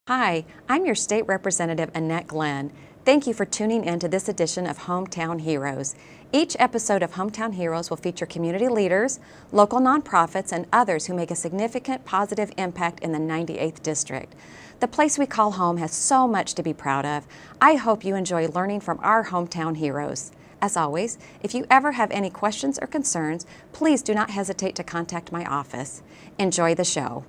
Hi, I'm your State Representative Annette Glenn. Thank you for tuning in to this edition of Hometown Heroes. Each episode of Hometown Heroes will feature community leaders, local nonprofits, and others who make a significant positive impact in the 98th District. The place we call home has so much to be proud of. I hope you enjoy learning from our hometown heroes. As always, if you ever have any questions or concerns, please do not hesitate to contact my office. Enjoy the show.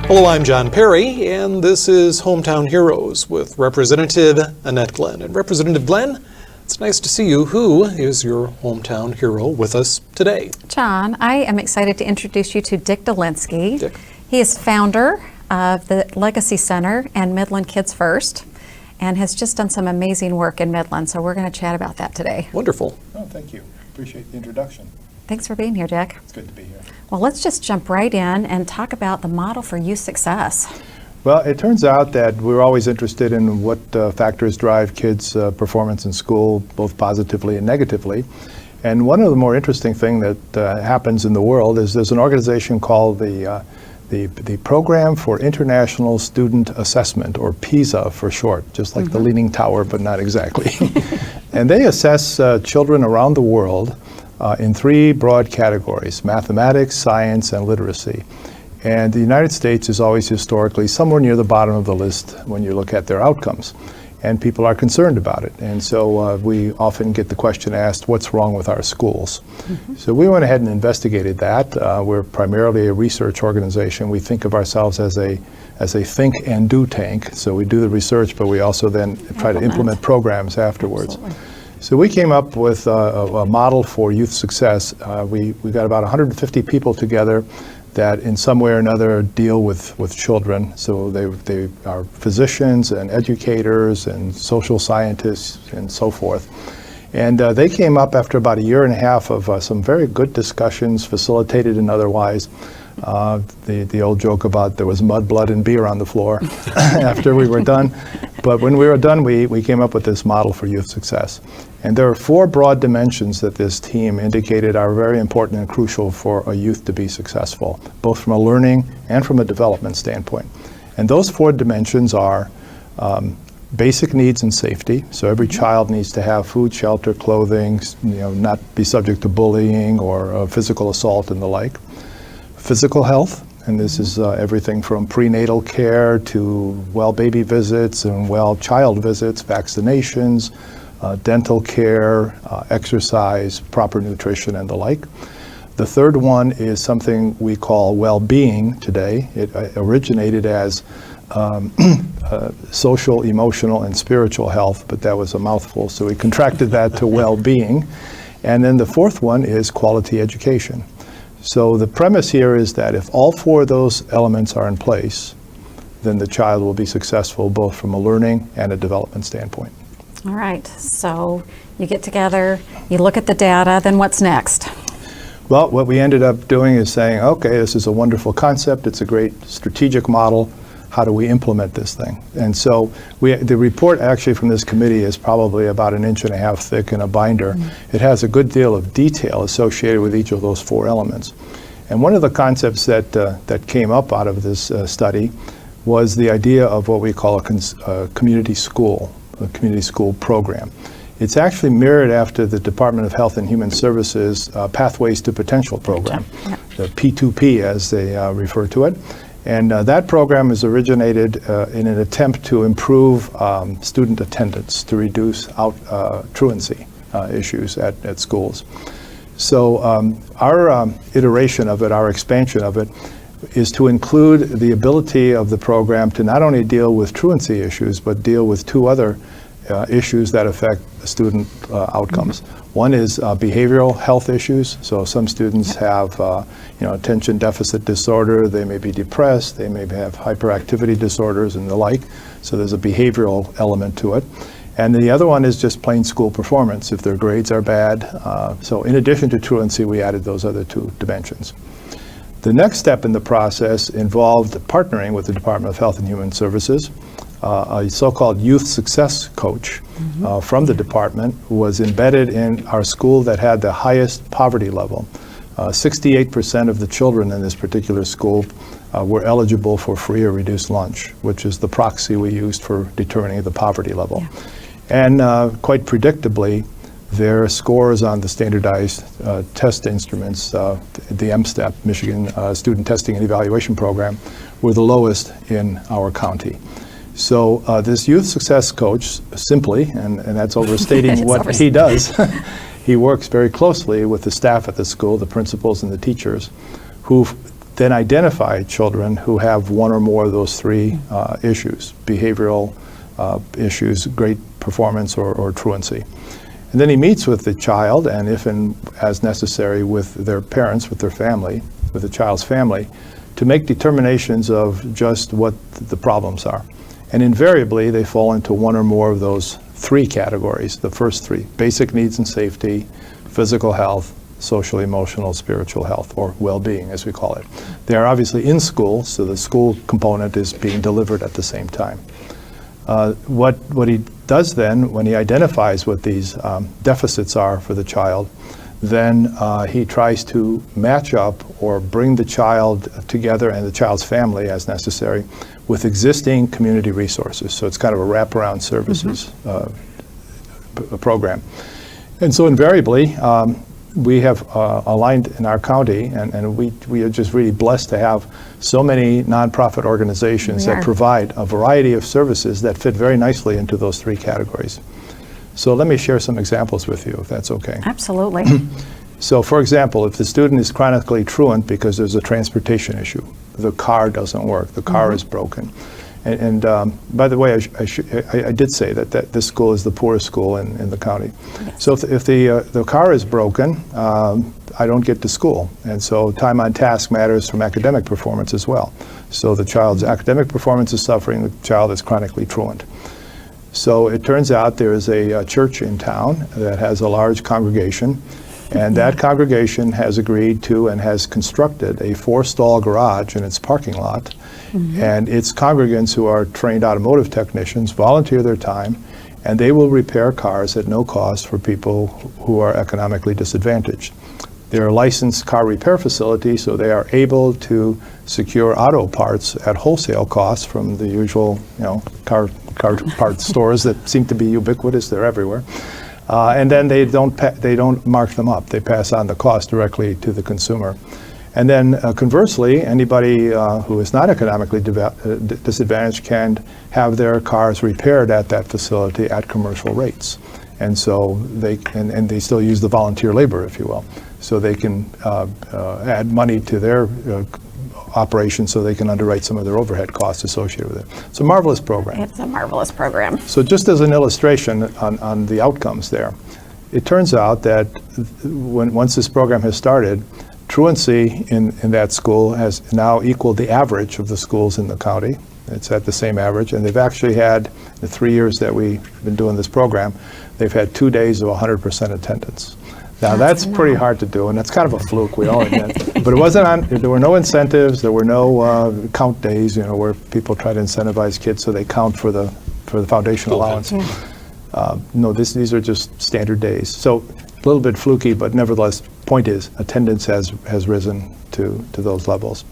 Hello, I'm John Perry, and this is Hometown Heroes with Representative Annette Glenn. And Representative Glenn, it's nice to see you. Who is your hometown hero with us today? John, I am excited to introduce you to Dick Delinski. Dick. He is founder of the Legacy Center and Midland Kids First, and has just done some amazing work in Midland, so we're going to chat about that today. Wonderful. Oh, thank you. Appreciate the introduction. Thanks for being here, Dick. It's good to be here. Well, let's just jump right in and talk about the model for youth success. Well, it turns out that we're always interested in what factors drive kids' performance in school, both positively and negatively. And one of the more interesting things that happens in the world is there's an organization called the Program for International Student Assessment, or PISA for short, just like the Leaning Tower, but not exactly. And they assess children around the world in three broad categories: mathematics, science, and literacy. And the United States is always historically somewhere near the bottom of the list when you look at their outcomes. And people are concerned about it. And so we often get the question asked, what's wrong with our schools? So we went ahead and investigated that. We're primarily a research organization. We think of ourselves as a think and do tank. So we do the research, but we also then try to implement programs afterwards. Absolutely. So we came up with a model for youth success. We got about 150 people together that in some way or another deal with children. So they are physicians and educators and social scientists and so forth. And they came up after about a year and a half of some very good discussions, facilitated and otherwise. The old joke about there was mud, blood, and beer on the floor after we were done. But when we were done, we came up with this model for youth success. And there are four broad dimensions that this team indicated are very important and crucial for a youth to be successful, both from a learning and from a development standpoint. And those four dimensions are basic needs and safety. So every child needs to have food, shelter, clothing, not be subject to bullying or physical assault and the like. Physical health, and this is everything from prenatal care to well baby visits and well child visits, vaccinations, dental care, exercise, proper nutrition, and the like. The third one is something we call well-being today. It originated as social, emotional, and spiritual health, but that was a mouthful, so we contracted that to well-being. And then the fourth one is quality education. So the premise here is that if all four of those elements are in place, then the child will be successful both from a learning and a development standpoint. All right, so you get together, you look at the data, then what's next? Well, what we ended up doing is saying, okay, this is a wonderful concept, it's a great strategic model, how do we implement this thing? And so the report actually from this committee is probably about 1.5 inches thick in a binder. It has a good deal of detail associated with each of those four elements. And one of the concepts that came up out of this study was the idea of what we call a community school program. It's actually mirrored after the Department of Health and Human Services Pathways to Potential program, the P2P as they refer to it. And that program is originated in an attempt to improve student attendance, to reduce truancy issues at schools. So our iteration of it, our expansion of it, is to include the ability of the program to not only deal with truancy issues, but deal with two other issues that affect student outcomes. One is behavioral health issues. So some students have attention deficit disorder, they may be depressed, they may have hyperactivity disorders and the like. So there's a behavioral element to it. And the other one is just plain school performance, if their grades are bad. So in addition to truancy, we added those other two dimensions. The next step in the process involved partnering with the Department of Health and Human Services a so-called youth success coach from the department was embedded in our school that had the highest poverty level. 68% of the children in this particular school were eligible for free or reduced lunch, which is the proxy we used for determining the poverty level. Yeah. And quite predictably, their scores on the standardized test instruments, the MSTEP, Michigan Student Testing and Evaluation Program, were the lowest in our county. So this youth success coach, simply, and that's overstating what he does, he works very closely with the staff at the school, the principals and the teachers, who then identify children who have one or more of those three issues: behavioral issues, great performance, or truancy. And then he meets with the child, and if and as necessary with their parents, with their family, with the child's family, to make determinations of just what the problems are. And invariably, they fall into one or more of those three categories, the first three: basic needs and safety, physical health, social, emotional, spiritual health, or well-being, as we call it. They are obviously in school, so the school component is being delivered at the same time. What he does then, when he identifies what these deficits are for the child, then he tries to match up or bring the child together and the child's family, as necessary, with existing community resources. So it's kind of a wraparound services program. And so invariably, we have aligned in our county, and we are just really blessed to have so many nonprofit organizations that provide a variety of services that fit very nicely into those three categories. So let me share some examples with you, if that's okay. Absolutely. So for example, if the student is chronically truant because there's a transportation issue, the car doesn't work, the car is broken. And by the way, I did say that this school is the poorest school in the county. Yes. So if the car is broken, I don't get to school. And so time on task matters from academic performance as well. So the child's academic performance is suffering, the child is chronically truant. So it turns out there is a church in town that has a large congregation, and that congregation has agreed to and has constructed a 4-stall garage in its parking lot. And its congregants, who are trained automotive technicians, volunteer their time, and they will repair cars at no cost for people who are economically disadvantaged. They're a licensed car repair facility, so they are able to secure auto parts at wholesale costs from the usual, car parts stores that seem to be ubiquitous. They're everywhere. And then they don't mark them up. They pass on the cost directly to the consumer. And then conversely, anybody who is not economically disadvantaged can have their cars repaired at that facility at commercial rates. And so they still use the volunteer labor, if you will. So they can add money to their operation so they can underwrite some of their overhead costs associated with it. It's a marvelous program. It's a marvelous program. So just as an illustration on the outcomes there, it turns out that once this program has started, truancy in that school has now equaled the average of the schools in the county. It's at the same average, and they've actually had, the 3 years that we've been doing this program, they've had 2 days of 100% attendance. Now that's pretty hard to do, and that's kind of a fluke, we all admit. But it wasn't there were no incentives, there were no count days, where people try to incentivize kids so they count for the foundation allowance. No, these are just standard days. So a little bit fluky, but nevertheless, point is, attendance has risen to those levels.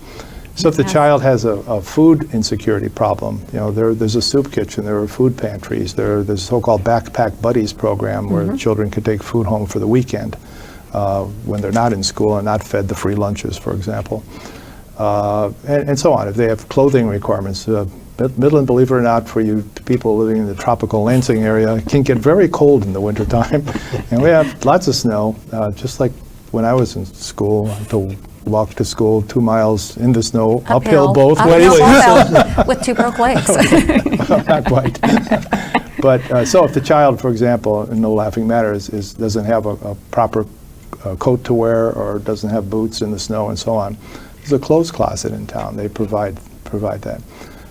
So if the child has a food insecurity problem, there's a soup kitchen, there are food pantries, there's a so-called Backpack Buddies program where children can take food home for the weekend when they're not in school and not fed the free lunches, for example, and so on. If they have clothing requirements, Midland, believe it or not, for you people living in the tropical Lansing area, it can get very cold in the wintertime. And we have lots of snow, just like when I was in school, to walk to school 2 miles in the snow, uphill both ways. With 2 broke legs. Not quite. But so if the child, for example, in no laughing matter, doesn't have a proper coat to wear or doesn't have boots in the snow and so on, there's a clothes closet in town. They provide that.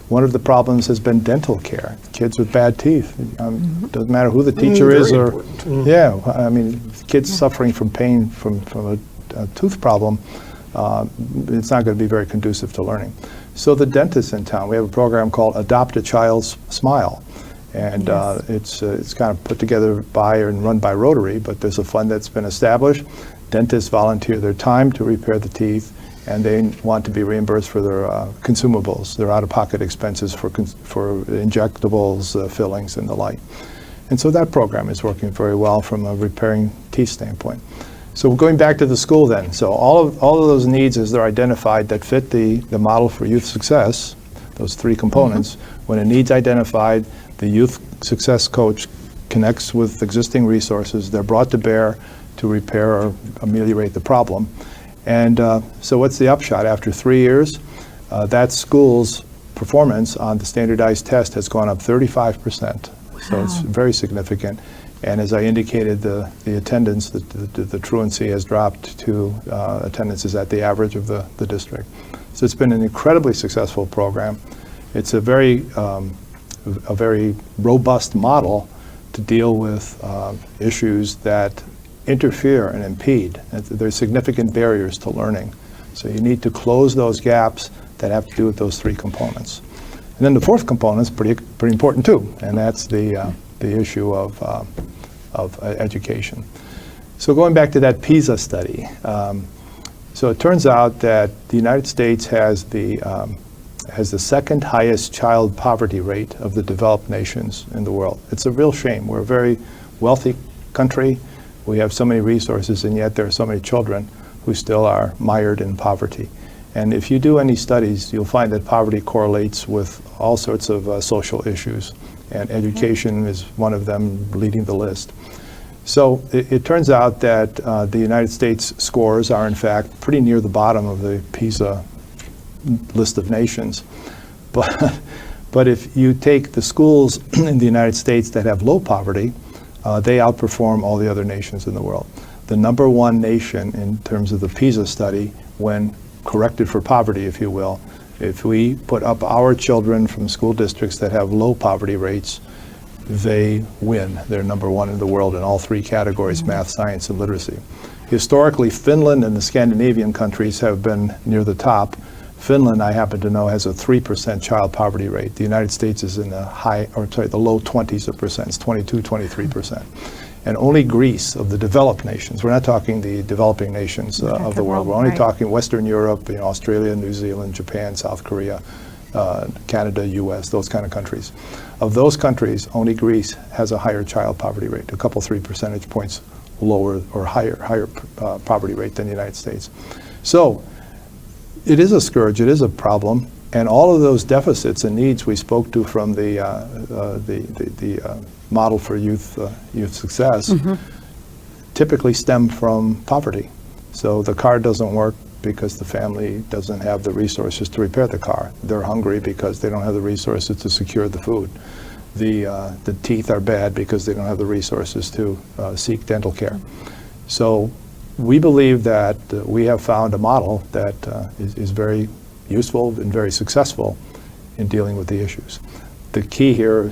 One of the problems has been dental care. Kids with bad teeth. Doesn't matter who the teacher is, or kids suffering from pain from a tooth problem. It's not going to be very conducive to learning. So the dentists in town, we have a program called Adopt a Child's Smile. And Yes. it's kind of put together by and run by Rotary, but there's a fund that's been established. Dentists volunteer their time to repair the teeth, and they want to be reimbursed for their consumables, their out-of-pocket expenses for injectables, fillings, and the like. And so that program is working very well from a repairing teeth standpoint. So going back to the school then, so all of those needs as they're identified that fit the model for youth success, those three components, when a need's identified, the youth success coach connects with existing resources. They're brought to bear to repair or ameliorate the problem. And so what's the upshot? After 3 years, that school's performance on the standardized test has gone up 35%. So it's very significant. And as I indicated, the attendance, the truancy has dropped to attendance is at the average of the district. So it's been an incredibly successful program. It's a very robust model to deal with issues that interfere and impede. There's significant barriers to learning. So you need to close those gaps that have to do with those three components. And then the fourth component is pretty important too, and that's the issue of education. So going back to that PISA study, so it turns out that the United States has the second highest child poverty rate of the developed nations in the world. It's a real shame. We're a very wealthy country. We have so many resources, and yet there are so many children who still are mired in poverty. And if you do any studies, you'll find that poverty correlates with all sorts of social issues, and education is one of them, leading the list. So it turns out that the United States scores are in fact pretty near the bottom of the PISA list of nations. But if you take the schools in the United States that have low poverty, they outperform all the other nations in the world. The number one nation in terms of the PISA study, when corrected for poverty, if you will, if we put up our children from school districts that have low poverty rates, they win. They're number one in the world in all three categories, math, science, and literacy. Historically, Finland and the Scandinavian countries have been near the top. Finland, I happen to know, has a 3% child poverty rate. The United States is in the low 20s of percent, it's 22, 23%. And only Greece, of the developed nations, we're not talking the developing nations of the world, we're only talking Western Europe, Australia, New Zealand, Japan, South Korea, Canada, US, those kind of countries. Of those countries, only Greece has a higher child poverty rate, a couple, 3 percentage points lower or higher poverty rate than the United States. So it is a scourge, it is a problem, and all of those deficits and needs we spoke to from the model for youth success typically stem from poverty. So the car doesn't work because the family doesn't have the resources to repair the car. They're hungry because they don't have the resources to secure the food. The teeth are bad because they don't have the resources to seek dental care. So we believe that we have found a model that is very useful and very successful in dealing with the issues. The key here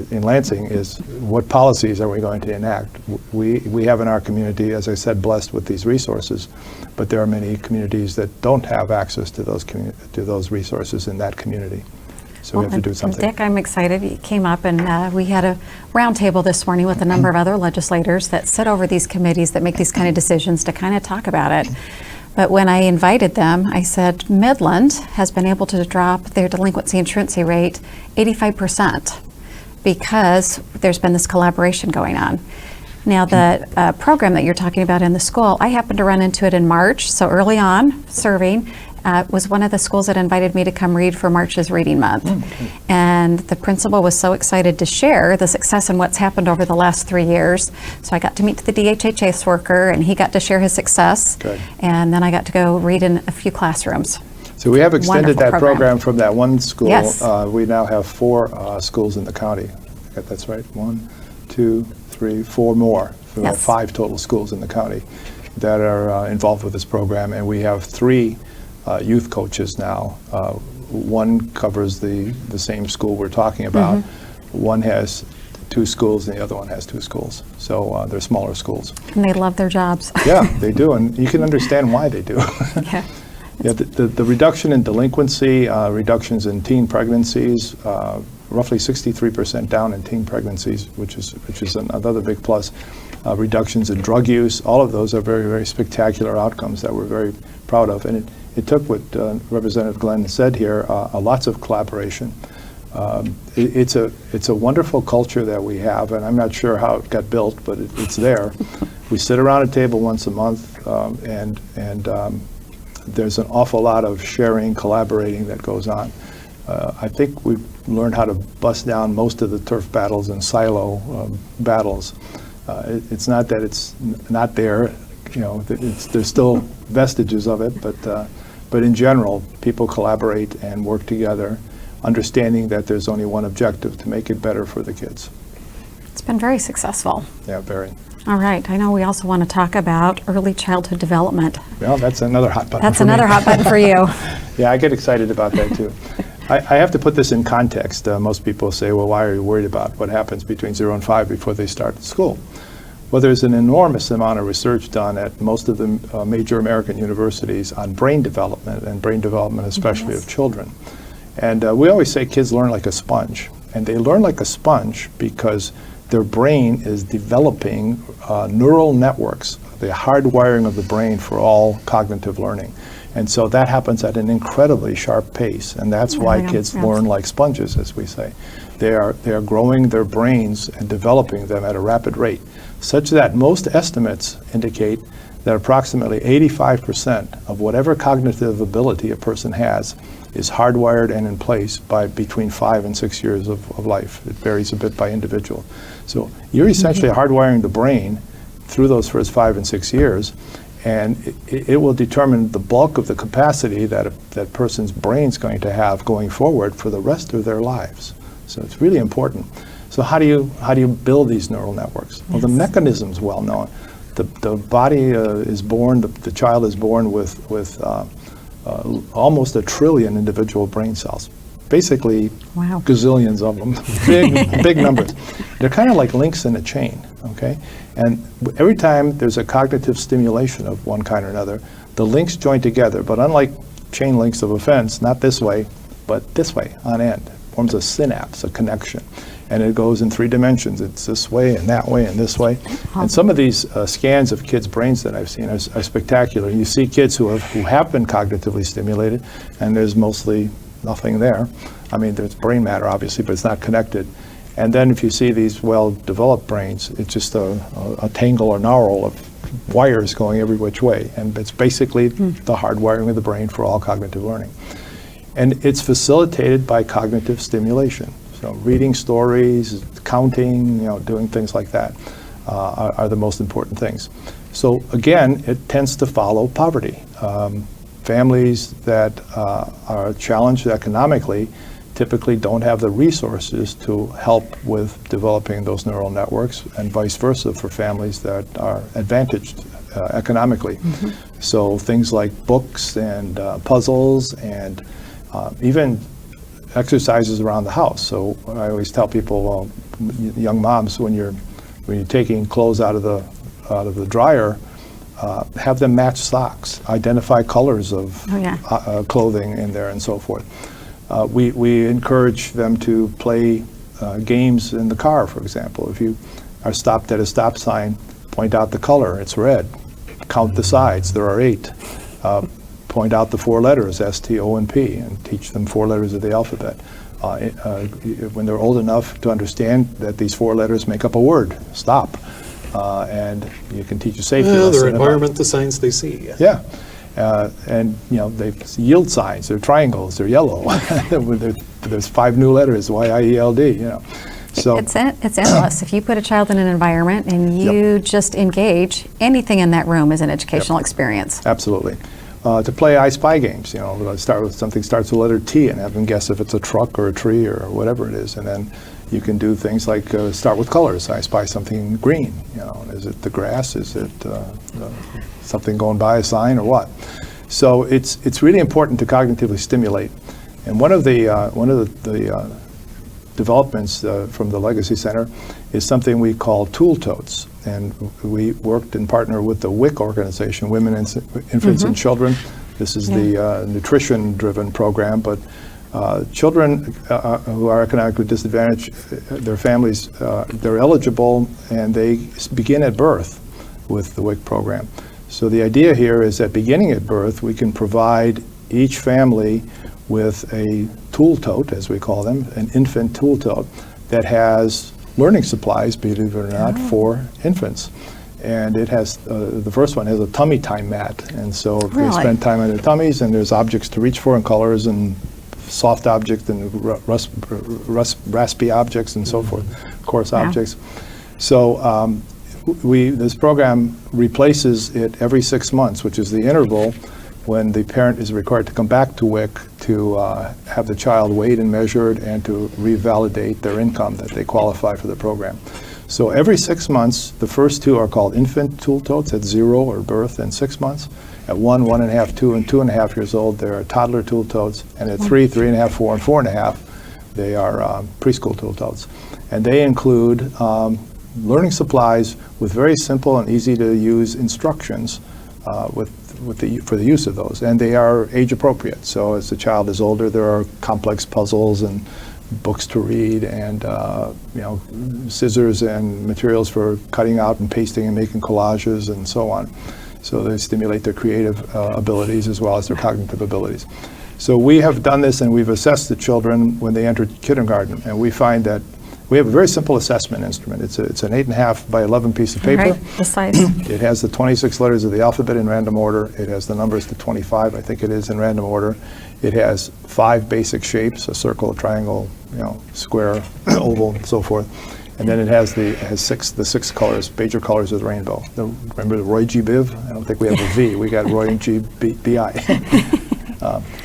in Lansing is what policies are we going to enact? We have in our community, as I said, blessed with these resources, but there are many communities that don't have access to those resources in that community. So we have to do something. Dick, I'm excited. You came up and we had a roundtable this morning with a number of other legislators that sit over these committees that make these kind of decisions to kind of talk about it. But when I invited them, I said Midland has been able to drop their delinquency and truancy rate 85% because there's been this collaboration going on. Now the program that you're talking about in the school, I happened to run into it in March, so early on serving, was one of the schools that invited me to come read for March's Reading Month. And the principal was so excited to share the success and what's happened over the last 3 years. So I got to meet the DHHS worker and he got to share his success. Good. And then I got to go read in a few classrooms. So we have extended that program from that one school. Yes. We now have 4 schools in the county. That's right, 1, 2, 3, 4 more. So we have 5 total schools in the county that are involved with this program, and we have 3 youth coaches now. One covers the same school we're talking about. One has 2 schools and the other one has 2 schools. So they're smaller schools. And they love their jobs. Yeah, they do, and you can understand why they do. Yeah. Yeah, the reduction in delinquency, reductions in teen pregnancies, roughly 63% down in teen pregnancies, which is another big plus. Reductions in drug use, all of those are very, very spectacular outcomes that we're very proud of. And it took what Representative Glenn said here, lots of collaboration. It's a wonderful culture that we have, and I'm not sure how it got built, but it's there. We sit around a table once a month, and there's an awful lot of sharing, collaborating that goes on. I think we've learned how to bust down most of the turf battles and silo battles. It's not that it's not there, there's still vestiges of it, but in general, people collaborate and work together, understanding that there's only one objective, to make it better for the kids. It's been very successful. Yeah, very. All right. I know we also want to talk about early childhood development. Well, that's another hot button. That's for another me. hot button for you. Yeah, I get excited about that too. I have to put this in context. Most people say, well, why are you worried about what happens between 0 and 5 before they start school? Well, there's an enormous amount of research done at most of the major American universities on brain development, and brain development especially of children. And we always say kids learn like a sponge. And they learn like a sponge because their brain is developing neural networks, the hardwiring of the brain for all cognitive learning. And so that happens at an incredibly sharp pace, and that's why kids learn like sponges, as we say. They are growing their brains and developing them at a rapid rate, such that most estimates indicate that approximately 85% of whatever cognitive ability a person has is hardwired and in place by between 5 and 6 years of life. It varies a bit by individual. So you're essentially hardwiring the brain through those first 5 and 6 years, and it will determine the bulk of the capacity that that person's brain's going to have going forward for the rest of their lives. So it's really important. So how do you build these neural networks? Well, the mechanism's well known. The body is born, the child is born with almost 1 trillion individual brain cells. Basically, gazillions of them, big numbers. They're kind of like links in a chain, okay? And every time there's a cognitive stimulation of one kind or another, the links join together, but unlike chain links of a fence, not this way, but this way on end. It forms a synapse, a connection. And it goes in 3 dimensions. It's this way and that way and this way. And some of these scans of kids' brains that I've seen are spectacular. You see kids who have been cognitively stimulated, and there's mostly nothing there. I mean, there's brain matter, obviously, but it's not connected. And then if you see these well-developed brains, it's just a tangle or gnarl of wires going every which way. And it's basically the hardwiring of the brain for all cognitive learning. And it's facilitated by cognitive stimulation. So reading stories, counting, doing things like that are the most important things. So again, it tends to follow poverty. Families that are challenged economically typically don't have the resources to help with developing those neural networks, and vice versa for families that are advantaged economically. So things like books and puzzles and even exercises around the house. So I always tell people, young moms, when you're taking clothes out of the dryer, have them match socks, identify colors of clothing in there, and so forth. We encourage them to play games in the car, for example. If you are stopped at a stop sign, point out the color, it's red. Count the sides, there are 8. Point out the 4 letters, S, T, O, and P, and teach them 4 letters of the alphabet. When they're old enough to understand that these 4 letters make up a word, stop. And you can teach a safety lesson. Their environment, the signs they see. Yeah. And they yield signs, they're triangles, they're yellow. There's 5 new letters, Y-I-E-L-D, So it's endless. If you put a child in an environment and you just engage, anything in that room is an educational experience. Absolutely. To play I Spy games, start with something starts with the letter T and have them guess if it's a truck or a tree or whatever it is, and then you can do things like start with colors. I spy something green. Is it the grass? Is it something going by, a sign, or what? So it's really important to cognitively stimulate. And one of the developments from the Legacy Center is something we call tool totes. And we worked in partner with the WIC organization, Women, Infants, and Children, This is the nutrition-driven program, but children who are economically disadvantaged, their families, they're eligible, and they begin at birth with the WIC program. So the idea here is that beginning at birth, we can provide each family with a tool tote, as we call them, an infant tool tote, that has learning supplies, believe it or not, for infants. And it has, the first one has a tummy time mat. And so they spend time on their tummies, and there's objects to reach for and colors and soft objects and raspy objects and so forth, coarse objects. So this program replaces it every 6 months, which is the interval when the parent is required to come back to WIC to have the child weighed and measured and to revalidate their income that they qualify for the program. So every 6 months, the first two are called infant tool totes at 0 or birth and 6 months. At 1, 1.5, 2, and 2.5 years old, they're toddler tool totes. And at 3, 3.5, 4, and 4.5, they are preschool tool totes. And they include learning supplies with very simple and easy to use instructions for the use of those. And they are age appropriate. So as the child is older, there are complex puzzles and books to read, and scissors and materials for cutting out and pasting and making collages and so on. So they stimulate their creative abilities as well as their cognitive abilities. So we have done this, and we've assessed the children when they enter kindergarten, and we find that we have a very simple assessment instrument. It's an 8.5 by 11 piece of paper. Right, the size. It has the 26 letters of the alphabet in random order. It has the numbers to 25, I think it is, in random order. It has 5 basic shapes: a circle, a triangle, square, oval, and so forth. And then it has the 6 colors, major colors of the rainbow. Remember the Roy G. Biv? I don't think we have a V. We got Roy G. B.I.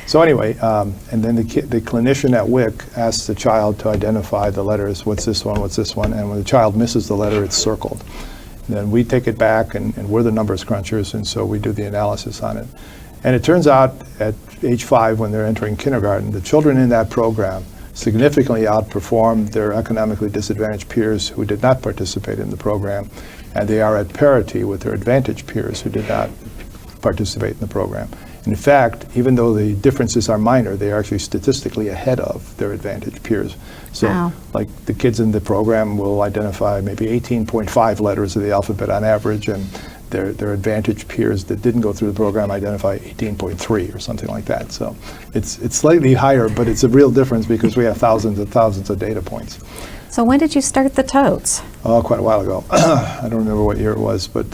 So anyway, and then the clinician at WIC asks the child to identify the letters. What's this one? What's this one? And when the child misses the letter, it's circled. And then we take it back, and we're the numbers crunchers, and so we do the analysis on it. And it turns out at age 5, when they're entering kindergarten, the children in that program significantly outperform their economically disadvantaged peers who did not participate in the program, and they are at parity with their advantaged peers who did not participate in the program. In fact, even though the differences are minor, they are actually statistically ahead of their advantaged peers. So, like the kids in the program will identify maybe 18.5 letters of the alphabet on average, and their advantaged peers that didn't go through the program identify 18.3 or something like that. So it's slightly higher, but it's a real difference because we have thousands and thousands of data points. So when did you start the totes? Oh, quite a while ago. I don't remember what year it was, but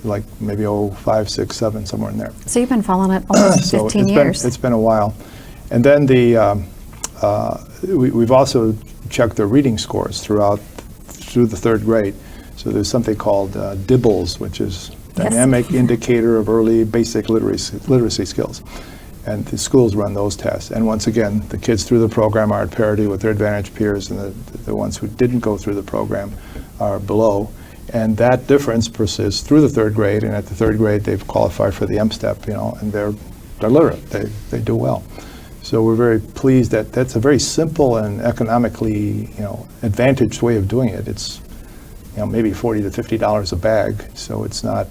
like maybe 05, 6, 7, somewhere in there. So you've been following it almost 15 years. It's been a while. And then we've also checked their reading scores through the 3rd grade. So there's something called DIBBLES, which is Dynamic Indicator of Early Basic Literacy Skills. And the schools run those tests. And once again, the kids through the program are at parity with their advantaged peers, and the ones who didn't go through the program are below. And that difference persists through the 3rd grade, and at the 3rd grade they've qualified for the M-STEP, and they're literate, they do well. So we're very pleased that that's a very simple and economically, advantaged way of doing it. It's maybe $40 to $50 a bag, so it's not,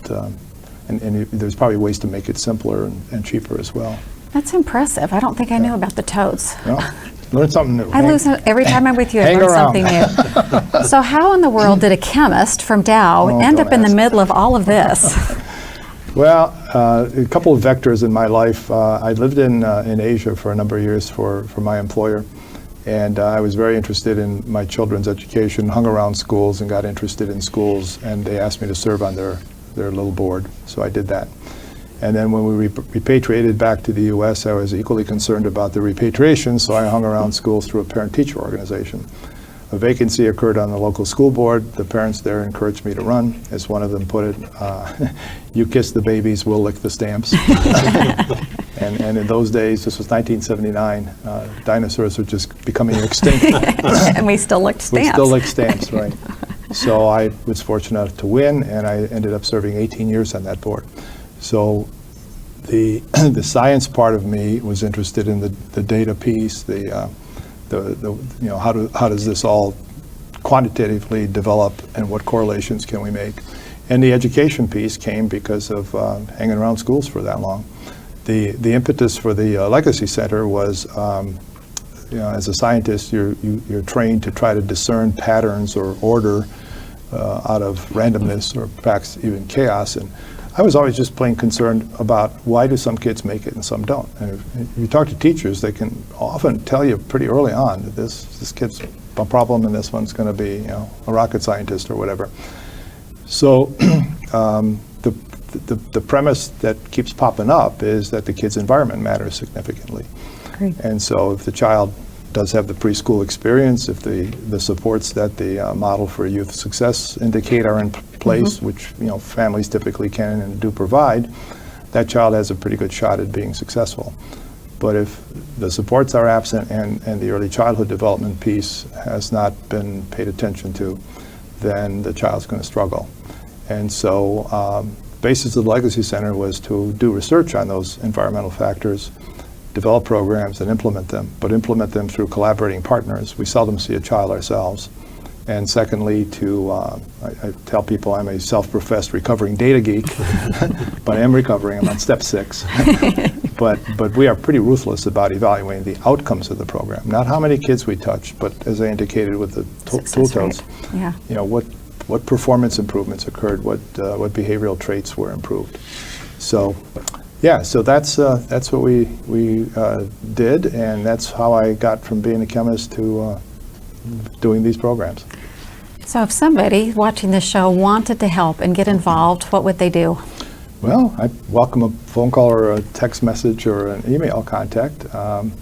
and there's probably ways to make it simpler and cheaper as well. That's impressive. I don't think I knew about the totes. Learn something new. Every time I'm with you, I learn something new. So how in the world did a chemist from Dow end up in the middle of all of this? Well, a couple of vectors in my life. I lived in Asia for a number of years for my employer. And I was very interested in my children's education, hung around schools and got interested in schools, and they asked me to serve on their little board, so I did that. And then when we repatriated back to the U.S., I was equally concerned about the repatriation, so I hung around schools through a parent-teacher organization. A vacancy occurred on the local school board. The parents there encouraged me to run. As one of them put it, you kiss the babies, we'll lick the stamps. And in those days, this was 1979, dinosaurs were just becoming extinct. And we still licked stamps. We still licked stamps, right. So I was fortunate enough to win, and I ended up serving 18 years on that board. So the science part of me was interested in the data piece, how does this all quantitatively develop, and what correlations can we make? And the education piece came because of hanging around schools for that long. The impetus for the Legacy Center was, as a scientist, you're trained to try to discern patterns or order out of randomness or perhaps even chaos. And I was always just plain concerned about why do some kids make it and some don't. And if you talk to teachers, they can often tell you pretty early on that this kid's a problem and this one's going to be a rocket scientist or whatever. So the premise that keeps popping up is that the kid's environment matters significantly. Great. And so if the child does have the preschool experience, if the supports that the model for youth success indicate are in place, which families typically can and do provide, that child has a pretty good shot at being successful. But if the supports are absent and the early childhood development piece has not been paid attention to, then the child's going to struggle. And so basis of the Legacy Center was to do research on those environmental factors, develop programs and implement them, but implement them through collaborating partners. We seldom see a child ourselves. And secondly, I tell people I'm a self-professed recovering data geek, but I am recovering. I'm on step 6. But we are pretty ruthless about evaluating the outcomes of the program, not how many kids we touch, but as I indicated with the tool totes, what performance improvements occurred, what behavioral traits were improved. So, so that's what we did, and that's how I got from being a chemist to doing these programs. So if somebody watching this show wanted to help and get involved, what would they do? Well, I welcome a phone call or a text message or an email contact. I'm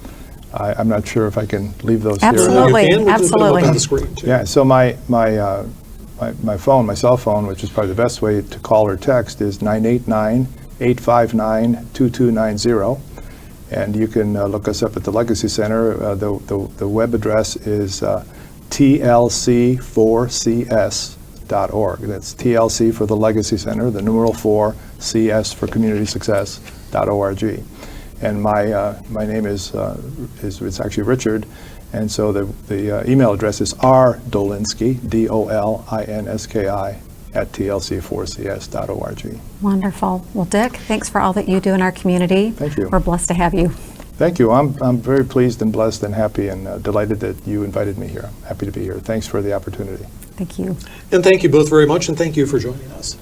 not sure if I can leave those Absolutely. here. You can. We can put them Absolutely. up on the screen, too. Yeah, so my cell phone, which is probably the best way to call or text, is 989-859-2290. And you can look us up at the Legacy Center. The web address is tlc4cs.org. That's TLC for the Legacy Center, the numeral 4, CS for community success.org. And my name is it's actually Richard, and so the email address is rdolinski, DOLINSKI, at tlc4cs.org. Wonderful. Well, Dick, thanks for all that you do in our community. Thank you. We're blessed to have you. Thank you. I'm very pleased and blessed and happy and delighted that you invited me here. I'm happy to be here. Thanks for the opportunity. Thank you. And thank you both very much, and thank you for joining us.